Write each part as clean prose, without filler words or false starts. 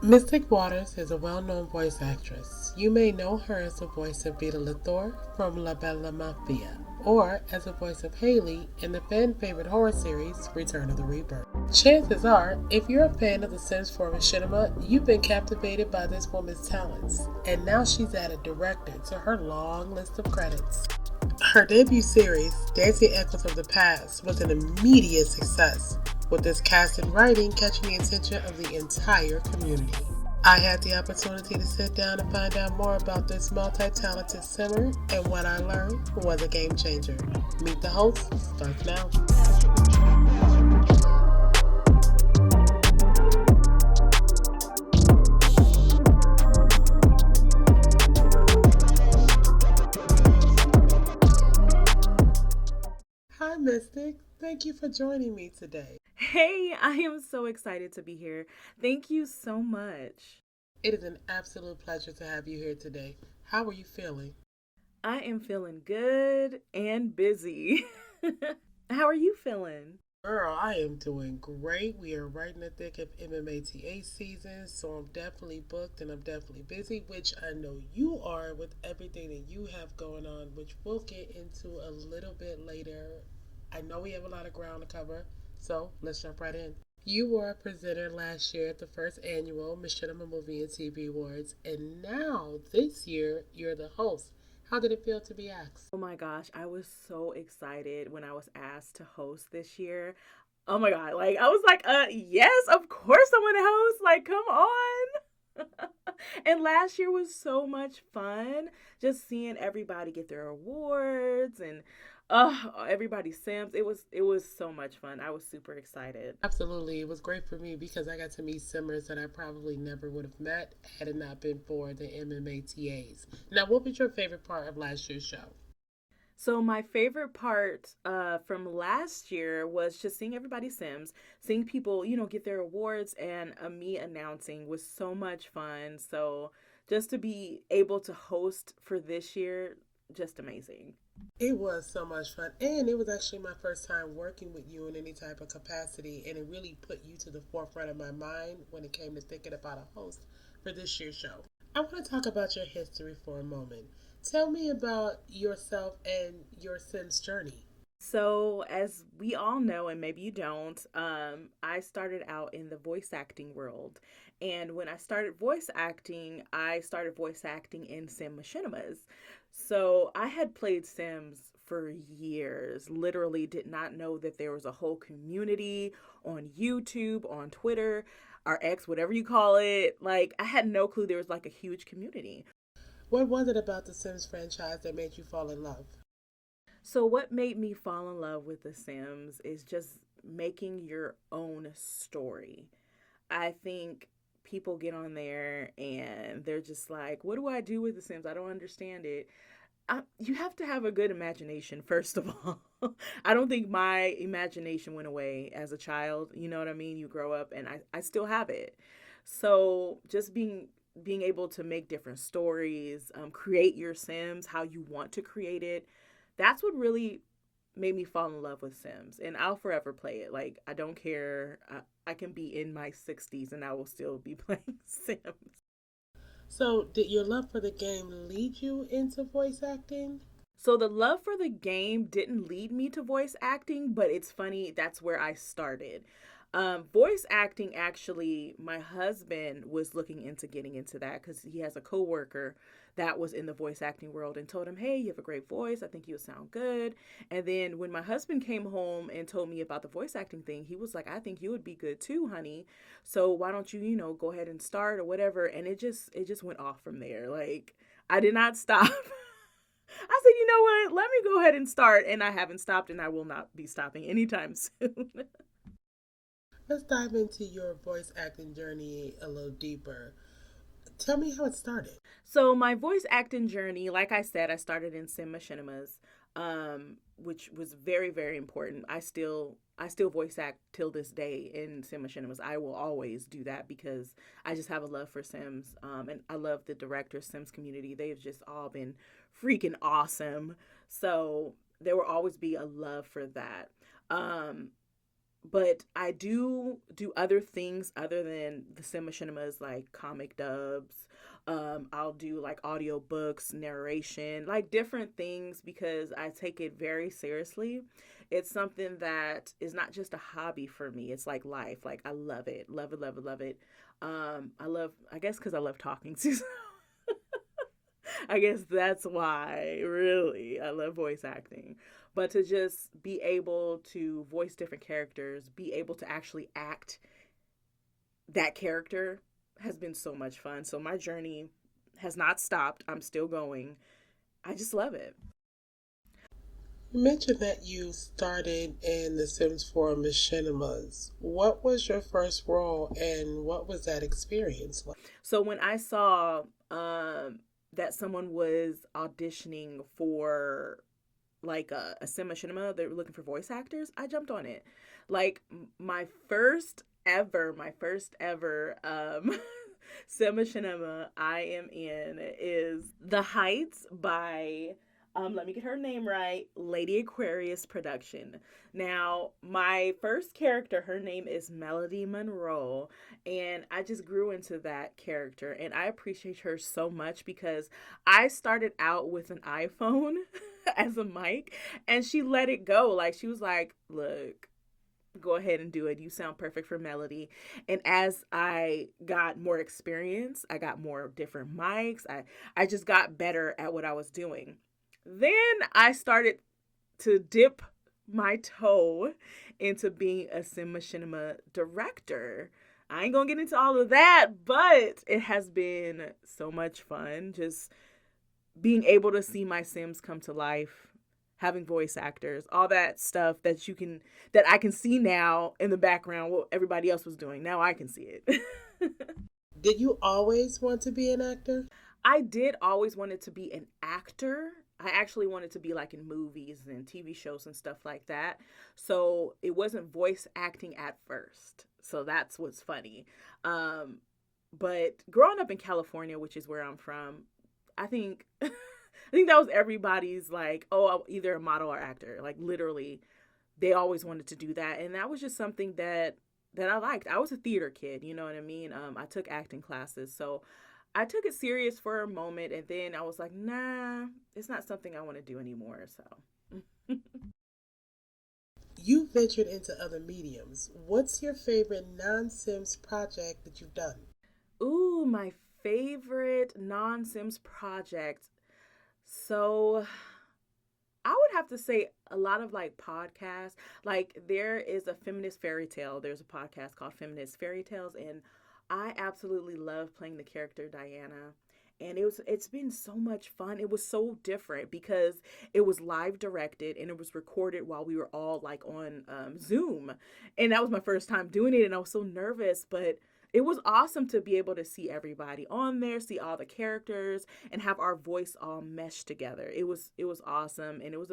Mystic Waterz is a well-known voice actress. You may know her as the voice of Vita Lethor from La Bella Mafia, or as the voice of Haley in the fan-favorite horror series Return of the Reaper. Chances are, if you're a fan of the Sims for Machinima, you've been captivated by this woman's talents, and now she's added director to her long list of credits. Her debut series, Dancing Echoes of the Past, was an immediate success, with this cast and writing catching the attention of the entire community. I had the opportunity to sit down and find out more about this multi-talented simmer, and what I learned was a game changer. Meet the host starts now. Hi, Mystic. Thank you for joining me today. Hey, I am so excited to be here. Thank you so much. It is an absolute pleasure to have you here today. How are you feeling? I am feeling good and busy. How are you feeling? Girl, I am doing great. We are right in the thick of MMATA season, so I'm definitely booked and I'm definitely busy, which I know you are with everything that you have going on, which we'll get into a little bit later. I know we have a lot of ground to cover, so let's jump right in. You were a presenter last year at the first annual Machinima Movie and TV Awards, and now this year you're the host. How did it feel to be asked? Oh my gosh, I was so excited when I was asked to host this year. Oh my god, like I was like, yes, of course I'm gonna host. Like, come on. And last year was so much fun just seeing everybody get their awards and everybody's sims. It was so much fun. I was super excited. Absolutely. It was great for me because I got to meet simmers that I probably never would have met had it not been for the MMATAs. Now, what was your favorite part of last year's show? So my favorite part from last year was just seeing everybody sims, seeing people, get their awards, and me announcing was so much fun. So just to be able to host for this year, just amazing. It was so much fun, and it was actually my first time working with you in any type of capacity, and it really put you to the forefront of my mind when it came to thinking about a host for this year's show. I want to talk about your history for a moment. Tell me about yourself and your Sims journey. So, as we all know, and maybe you don't, I started out in the voice acting world. And when I started voice acting in Sim Machinimas. So, I had played Sims for years, literally did not know that there was a whole community on YouTube, on Twitter, or X, whatever you call it. Like, I had no clue there was like a huge community. What was it about the Sims franchise that made you fall in love? So, what made me fall in love with The Sims is just making your own story. I think people get on there and they're just like, what do I do with The Sims? I don't understand it. You have to have a good imagination, first of all. I don't think my imagination went away as a child. You know what I mean? You grow up and I still have it. So, just being able to make different stories, create your Sims how you want to create it, that's what really made me fall in love with Sims. And I'll forever play it. Like, I don't care. I can be in my 60s and I will still be playing Sims. So, did your love for the game lead you into voice acting? So the love for the game didn't lead me to voice acting, but it's funny, that's where I started. Voice acting, actually, my husband was looking into getting into that because he has a coworker that was in the voice acting world and told him, hey, you have a great voice. I think you'll sound good. And then when my husband came home and told me about the voice acting thing, he was like, I think you would be good too, honey. So why don't you, go ahead and start or whatever. And it just went off from there. Like, I did not stop. I said, you know what? Let me go ahead and start. And I haven't stopped and I will not be stopping anytime soon. Let's dive into your voice acting journey a little deeper. Tell me how it started. So my voice acting journey, like I said, I started in Sim Machinimas, which was very, very important. I still voice act till this day in Sim Machinimas. I will always do that because I just have a love for Sims, and I love the director Sims community. They've just all been freaking awesome. So there will always be a love for that. Um, But I do other things other than the Sim Machinimas, like comic dubs. I'll do like audiobooks, narration, like different things because I take it very seriously. It's something that is not just a hobby for me. It's like life. Like I love it. Love it, love it, love it. I guess because I love talking too. I guess that's why, really, I love voice acting. But to just be able to voice different characters, be able to actually act that character has been so much fun. So my journey has not stopped. I'm still going. I just love it. You mentioned that you started in The Sims 4 Machinimas. What was your first role and what was that experience like? So when I saw that someone was auditioning for like a sim machinima, they were looking for voice actors, I jumped on it. Like my first ever sim machinima I am in is The Heights by let me get her name right, Lady Aquarius production. Now, my first character, her name is Melody Monroe, and I just grew into that character, and I appreciate her so much because I started out with an iPhone as a mic, and she let it go. Like, she was like, look, go ahead and do it. You sound perfect for Melody. And as I got more experience, I got more different mics. I just got better at what I was doing. Then I started to dip my toe into being a sim machinima director. I ain't gonna get into all of that, but it has been so much fun just being able to see my Sims come to life, having voice actors, all that stuff that I can see now in the background what everybody else was doing. Now I can see it. Did you always want to be an actor? I did always wanted to be an actor. I actually wanted to be like in movies and TV shows and stuff like that. So it wasn't voice acting at first. So that's what's funny. But growing up in California, which is where I'm from, I think I think that was everybody's like, oh, either a model or actor. Like literally, they always wanted to do that, and that was just something that I liked. I was a theater kid, you know what I mean? I took acting classes, so I took it serious for a moment, and then I was like, nah, it's not something I want to do anymore. So, You ventured into other mediums. What's your favorite non Sims project that you've done? ooh, my favorite non Sims project. So, I would have to say a lot of like podcasts. Like there is a feminist fairy tale. There's a podcast called Feminist Fairy Tales, and I absolutely love playing the character Diana. And it's been so much fun. It was so different because it was live directed and it was recorded while we were all like on Zoom, and that was my first time doing it, and I was so nervous, but it was awesome to be able to see everybody on there, see all the characters, and have our voice all meshed together. It was awesome, and it was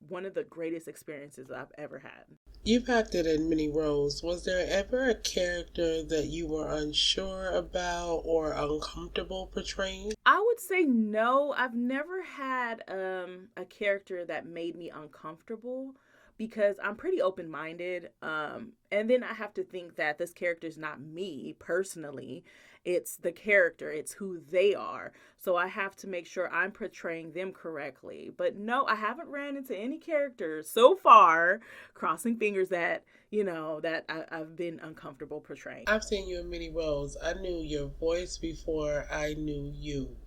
one of the greatest experiences I've ever had. You've acted in many roles. Was there ever a character that you were unsure about or uncomfortable portraying? I would say no. I've never had a character that made me uncomfortable because I'm pretty open-minded. And then I have to think that this character is not me personally. It's the character, it's who they are. So I have to make sure I'm portraying them correctly. But no, I haven't ran into any characters so far, crossing fingers that, I've been uncomfortable portraying. I've seen you in many roles. I knew your voice before I knew you.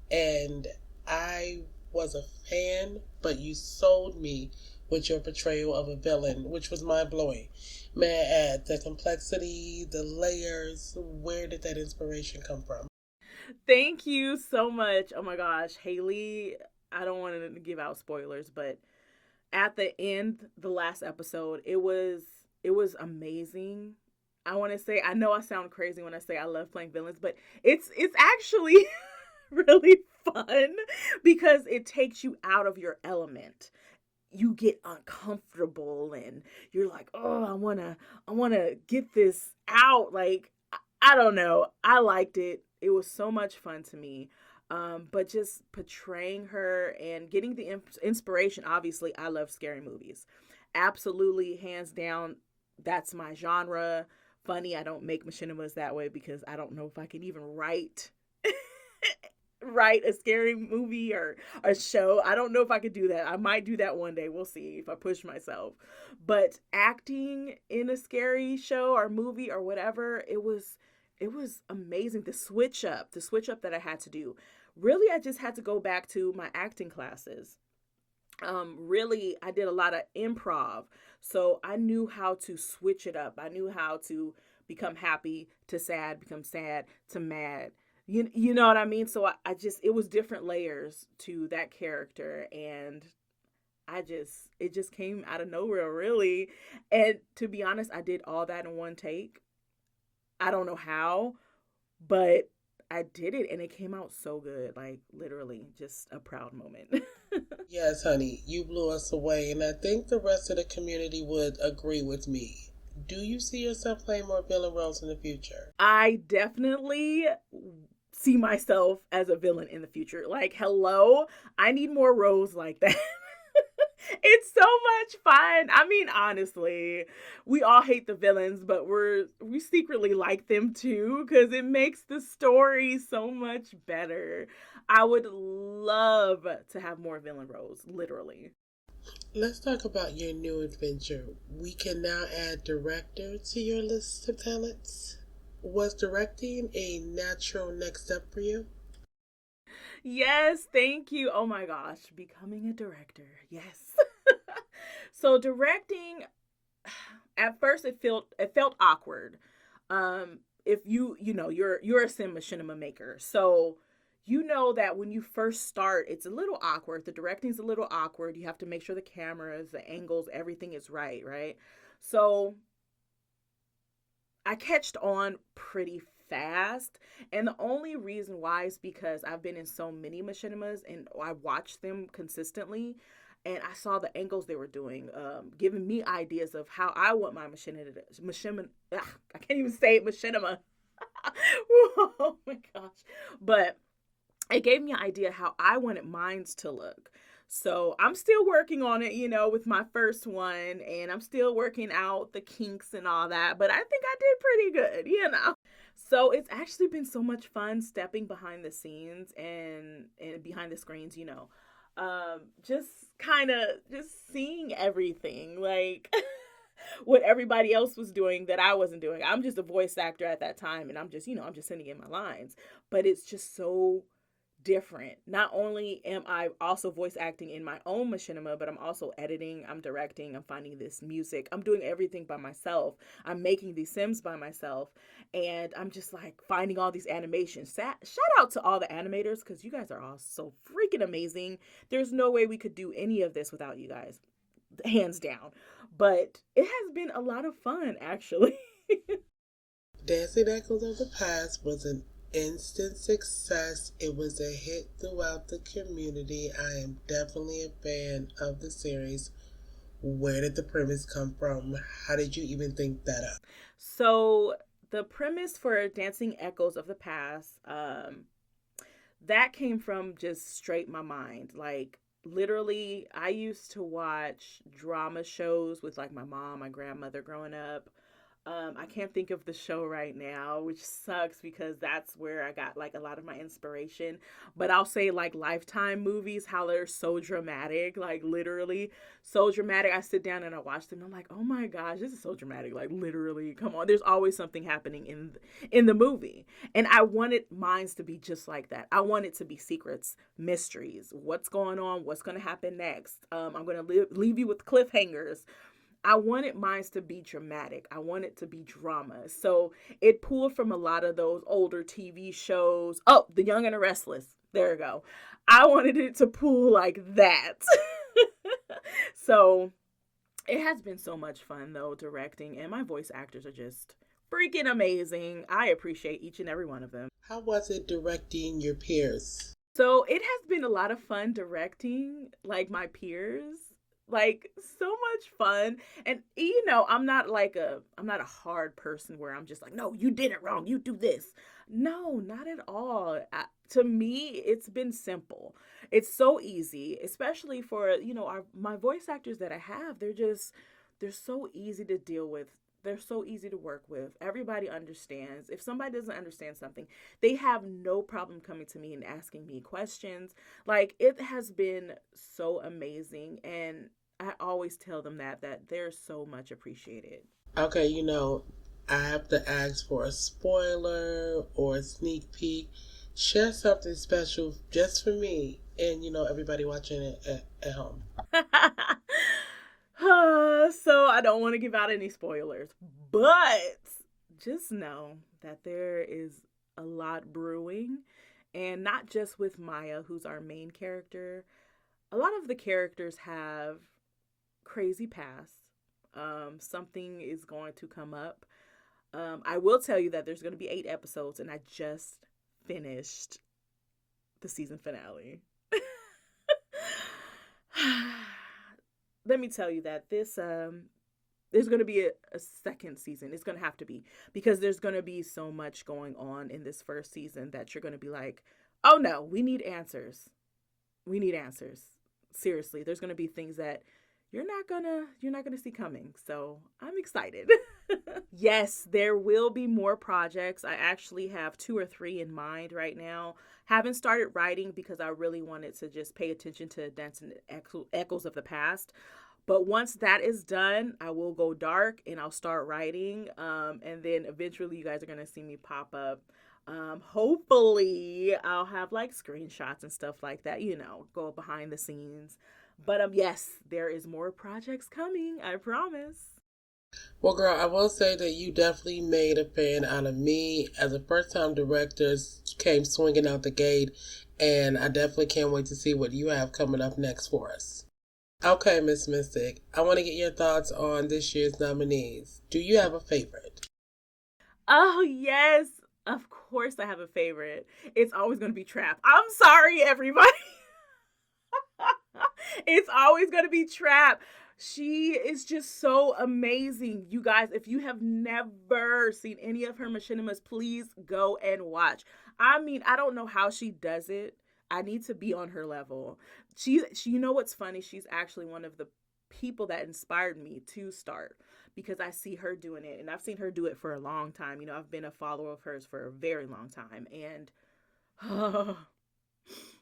And I was a fan, but you sold me with your portrayal of a villain, which was mind blowing. May I add the complexity, the layers? Where did that inspiration come from? Thank you so much. Oh my gosh, Haley, I don't want to give out spoilers, but at the end, the last episode, it was amazing. I want to say, I know I sound crazy when I say I love playing villains, but it's actually really fun because it takes you out of your element. You get uncomfortable and you're like, "Oh, I want to get this out." Like I don't know. I liked it. It was so much fun to me. But just portraying her and getting the inspiration. Obviously, I love scary movies. Absolutely, hands down. that's my genre. Funny, I don't make machinimas that way because I don't know if I can even write a scary movie or a show. I don't know if I could do that. I might do that one day. We'll see if I push myself. But acting in a scary show or movie or whatever, it was amazing. The switch up that I had to do. Really, I just had to go back to my acting classes. Really, I did a lot of improv, so I knew how to switch it up. I knew how to become happy to sad, become sad to mad. You know what I mean? So I just, it was different layers to that character, and it just came out of nowhere, really. And to be honest, I did all that in one take. I don't know how, but I did it and it came out so good. Like, literally, just a proud moment. Yes, honey, you blew us away, and I think the rest of the community would agree with me. Do you see yourself playing more villain roles in the future? I definitely see myself as a villain in the future. Like, hello, I need more roles like that. It's so much fun. I mean, honestly, we all hate the villains, but we secretly like them too because it makes the story so much better. I would love to have more villain roles, literally. Let's talk about your new adventure. We can now add director to your list of talents. Was directing a natural next step for you? Yes, thank you. Oh my gosh, becoming a director. Yes. So directing, at first it felt awkward. If you're a sim machinima maker, so you know that when you first start, it's a little awkward. The directing's a little awkward. You have to make sure the cameras, the angles, everything is right, right? So I catched on pretty fast. And the only reason why is because I've been in so many machinimas and I watched them consistently. And I saw the angles they were doing, giving me ideas of how I want my I can't even say it, machinima. Oh my gosh. But it gave me an idea how I wanted mines to look. So I'm still working on it, with my first one, and I'm still working out the kinks and all that, but I think I did pretty good. So it's actually been so much fun stepping behind the scenes and behind the screens. Just kind of just seeing everything, like what everybody else was doing that I wasn't doing. I'm just a voice actor at that time, and I'm just sending in my lines, but it's just so different. Not only am I also voice acting in my own machinima, but I'm also editing, I'm directing, I'm finding this music. I'm doing everything by myself. I'm making these sims by myself. And I'm just like finding all these animations. Shout out to all the animators because you guys are all so freaking amazing. There's no way we could do any of this without you guys, hands down. But it has been a lot of fun, actually. Dancing Echoes of the Past was an instant success. It was a hit throughout the community. I am definitely a fan of the series. Where did the premise come from? How did you even think that up? So the premise for Dancing Echoes of the Past, that came from just straight my mind. Like, literally, I used to watch drama shows with like my mom, my grandmother growing up. I can't think of the show right now, which sucks because that's where I got like a lot of my inspiration. But I'll say like Lifetime movies, how they're so dramatic, like literally so dramatic. I sit down and I watch them. And I'm like, oh my gosh, this is so dramatic. Like literally, come on. There's always something happening in the movie, and I wanted mine to be just like that. I want it to be secrets, mysteries, what's going on, what's going to happen next. I'm going to leave you with cliffhangers. I wanted mine to be dramatic. I want it to be drama. So it pulled from a lot of those older TV shows. Oh, The Young and the Restless. There we go. I wanted it to pull like that. So it has been so much fun, though, directing. And my voice actors are just freaking amazing. I appreciate each and every one of them. How was it directing your peers? So it has been a lot of fun directing like my peers. Like, so much fun. And I'm not a hard person where I'm just like, no, you did it wrong, you do this. No, not at all. To me, it's been simple. It's so easy, especially for my voice actors that I have. They're so easy to deal with. They're so easy to work with. Everybody understands. If somebody doesn't understand something, they have no problem coming to me and asking me questions. Like, it has been so amazing, and I always tell them that they're so much appreciated. Okay, I have to ask for a spoiler or a sneak peek. Share something special just for me and, everybody watching it at home. So I don't want to give out any spoilers, but just know that there is a lot brewing, and not just with Maya, who's our main character. A lot of the characters have crazy past. Something is going to come up. I will tell you that there's going to be 8 episodes, and I just finished the season finale. Let me tell you that this there's going to be a second season. It's going to have to be, because there's going to be so much going on in this first season that you're going to be like, oh no, we need answers. We need answers. Seriously, there's going to be things that you're not gonna see coming. So I'm excited. Yes, there will be more projects. I actually have 2 or 3 in mind right now. Haven't started writing because I really wanted to just pay attention to dancing echoes of the past. But once that is done, I will go dark and I'll start writing. And then eventually you guys are gonna see me pop up. Hopefully I'll have like screenshots and stuff like that, go behind the scenes. But yes, there is more projects coming, I promise. Well, girl, I will say that you definitely made a fan out of me. As a first-time director, came swinging out the gate, and I definitely can't wait to see what you have coming up next for us. Okay, Miss Mystic, I want to get your thoughts on this year's nominees. Do you have a favorite? Oh, yes. Of course I have a favorite. It's always going to be Trap. I'm sorry, everybody. It's always going to be Trap. She is just so amazing. You guys, if you have never seen any of her machinimas, please go and watch. I mean, I don't know how she does it. I need to be on her level. She you know what's funny? She's actually one of the people that inspired me to start, because I see her doing it, and I've seen her do it for a long time. I've been a follower of hers for a very long time, and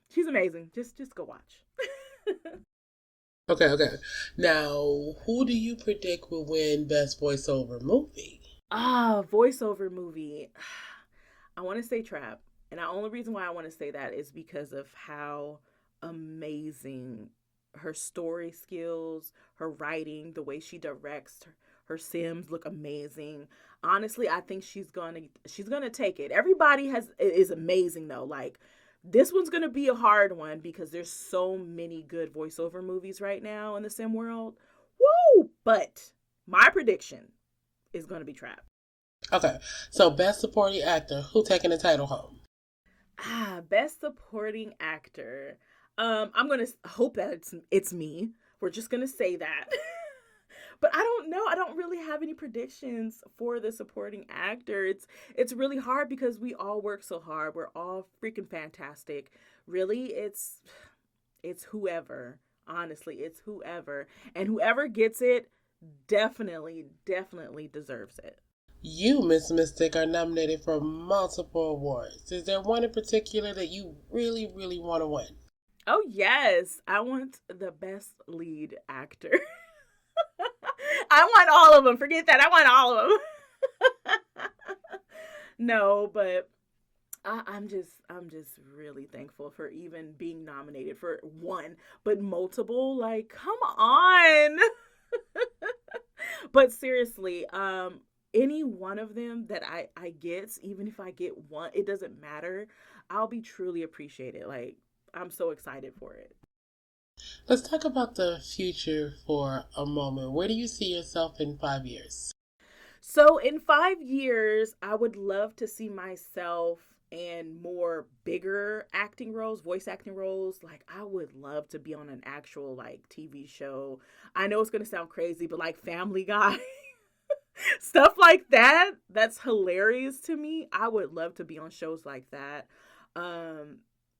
she's amazing. Just go watch. Okay. Now, who do you predict will win Best Voiceover Movie? Voiceover movie. I want to say Trap. And the only reason why I want to say that is because of how amazing her story skills, her writing, the way she directs her Sims look amazing. Honestly, I think she's gonna take it. Everybody is amazing though. Like, this one's gonna be a hard one because there's so many good voiceover movies right now in the sim world. Woo! But my prediction is gonna be Trap. Okay, so Best Supporting Actor, who taking the title home? Best Supporting Actor. I'm gonna hope that it's me. We're just gonna say that. But I don't know. I don't really have any predictions for the supporting actor. It's really hard because we all work so hard. We're all freaking fantastic. Really, it's whoever. Honestly, it's whoever. And whoever gets it definitely deserves it. You, Miss Mystic, are nominated for multiple awards. Is there one in particular that you really, really want to win? Oh, yes. I want the best lead actor. I want all of them. Forget that. I want all of them. No, but I'm just really thankful for even being nominated for one, but multiple. Like, come on. But seriously, any one of them that I get, even if I get one, it doesn't matter. I'll be truly appreciated. Like, I'm so excited for it. Let's talk about the future for a moment. Where do you see yourself in 5 years? So in 5 years, I would love to see myself in more bigger acting roles, voice acting roles. Like, I would love to be on an actual like TV show. I know it's going to sound crazy, but like Family Guy, stuff like that. That's hilarious to me. I would love to be on shows like that.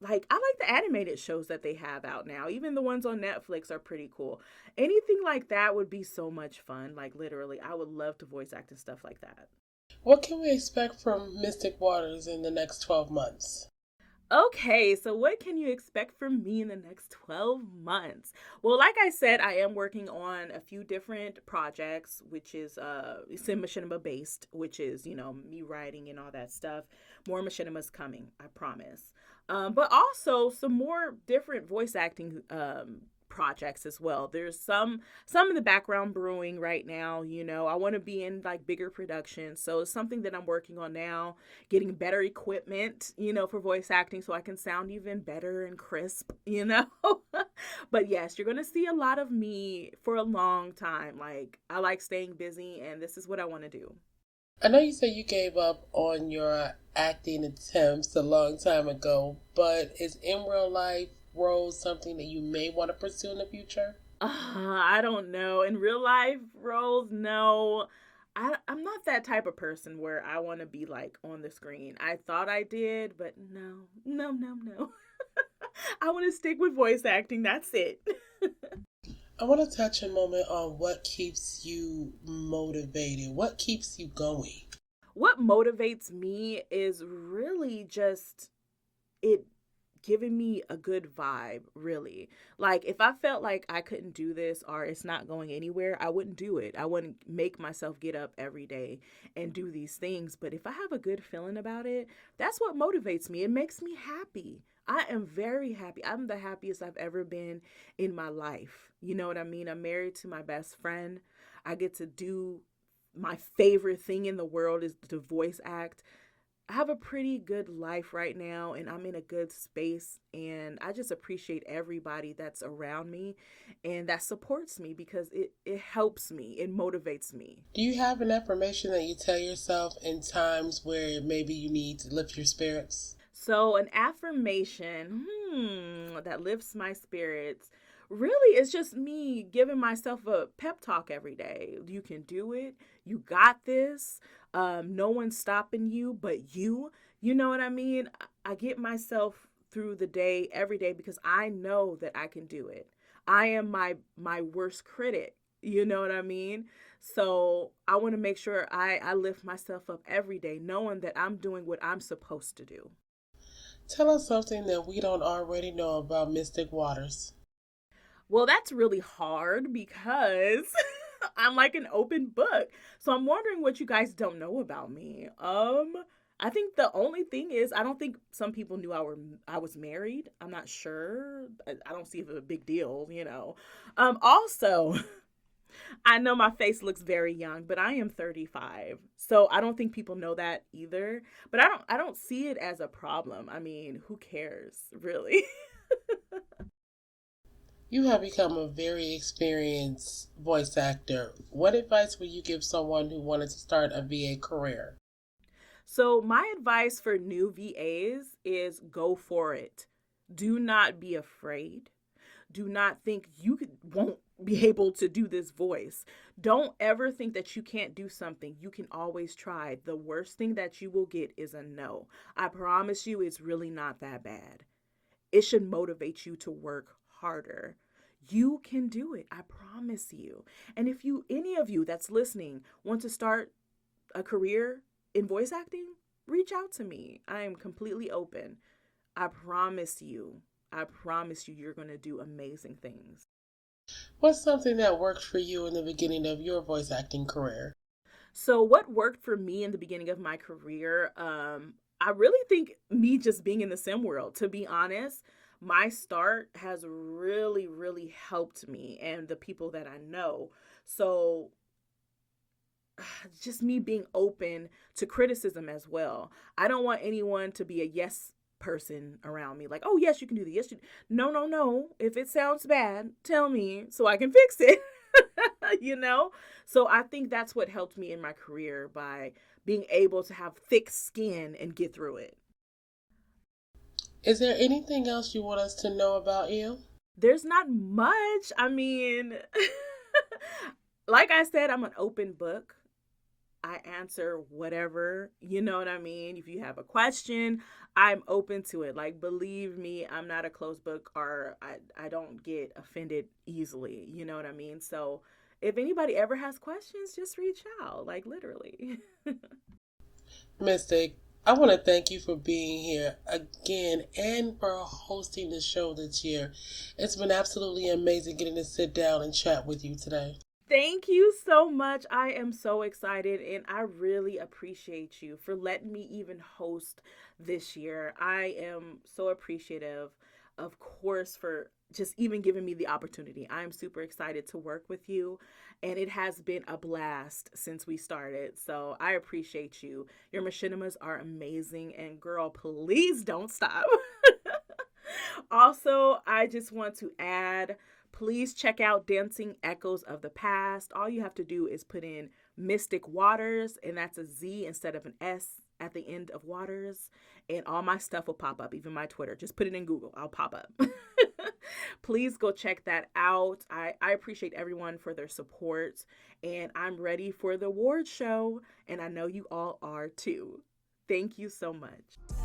like I like the animated shows that they have out now. Even the ones on Netflix are pretty cool. Anything like that would be so much fun. Like literally, I would love to voice act and stuff like that. What can we expect from Mystic Waterz in the next 12 months? Okay, so what can you expect from me in the next 12 months? Well, like I said, I am working on a few different projects, which is sim machinima based, which is, me writing and all that stuff. More machinima's coming, I promise. But also some more different voice acting projects as well. There's some in the background brewing right now. I want to be in like bigger productions, so it's something that I'm working on now, getting better equipment, for voice acting so I can sound even better and crisp. But yes, you're going to see a lot of me for a long time. Like I like staying busy, and this is what I want to do. I know you said you gave up on your acting attempts a long time ago, but is in real life roles something that you may want to pursue in the future? I don't know. In real life roles, no. I'm not that type of person where I want to be like on the screen. I thought I did, but no, no, no, no. I want to stick with voice acting. That's it. I want to touch a moment on what keeps you motivated. What keeps you going? What motivates me is really just it giving me a good vibe, really. Like if I felt like I couldn't do this or it's not going anywhere, I wouldn't do it. I wouldn't make myself get up every day and do these things. But if I have a good feeling about it, that's what motivates me. It makes me happy. I am very happy. I'm the happiest I've ever been in my life. You know what I mean? I'm married to my best friend. I get to do my favorite thing in the world is to voice act. I have a pretty good life right now and I'm in a good space, and I just appreciate everybody that's around me and that supports me because it helps me, it motivates me. Do you have an affirmation that you tell yourself in times where maybe you need to lift your spirits? So an affirmation, that lifts my spirits. Really, it's just me giving myself a pep talk every day. You can do it. You got this. No one's stopping you but you. You know what I mean? I get myself through the day every day because I know that I can do it. I am my worst critic. You know what I mean? So I want to make sure I lift myself up every day, knowing that I'm doing what I'm supposed to do. Tell us something that we don't already know about Mystic Waterz. Well, that's really hard because I'm like an open book. So I'm wondering what you guys don't know about me. I think the only thing is I don't think some people knew I was married. I'm not sure. I don't see it as a big deal. Also, I know my face looks very young, but I am 35. So I don't think people know that either. But I don't see it as a problem. I mean, who cares, really? You have become a very experienced voice actor. What advice would you give someone who wanted to start a VA career? So, my advice for new VAs is go for it. Do not be afraid. Do not think won't be able to do this voice. Don't ever think that you can't do something. You can always try. The worst thing that you will get is a no. I promise you, it's really not that bad. It should motivate you to work harder. You can do it. I promise you. And if any of you that's listening, want to start a career in voice acting, reach out to me. I am completely open. I promise you. I promise you, you're going to do amazing things. What's something that worked for you in the beginning of your voice acting career? So, what worked for me in the beginning of my career? I really think me just being in the sim world, to be honest, my start has really, really helped me and the people that I know. So, just me being open to criticism as well. I don't want anyone to be a yes person around me like, oh yes, you can do that, yes you no, no, no, if it sounds bad, tell me so I can fix it. you know so I think that's what helped me in my career, by being able to have thick skin and get through it. Is there anything else you want us to know about you? There's not much. I mean, like I said, I'm an open book. I answer whatever, you know what I mean? If you have a question, I'm open to it. Like, believe me, I'm not a closed book, or I don't get offended easily, you know what I mean? So if anybody ever has questions, just reach out, like literally. Mystic, I want to thank you for being here again and for hosting the show this year. It's been absolutely amazing getting to sit down and chat with you today. Thank you so much. I am so excited, and I really appreciate you for letting me even host this year. I am so appreciative, of course, for just even giving me the opportunity. I'm super excited to work with you, and it has been a blast since we started. So I appreciate you. Your machinimas are amazing, and girl, please don't stop. Also, I just want to add, please check out Dancing Echoes of the Past. All you have to do is put in Mystic Waterz, and that's a Z instead of an S at the end of Waters, and all my stuff will pop up, even my Twitter. Just put it in Google, I'll pop up. Please go check that out. I appreciate everyone for their support, and I'm ready for the award show, and I know you all are too. Thank you so much.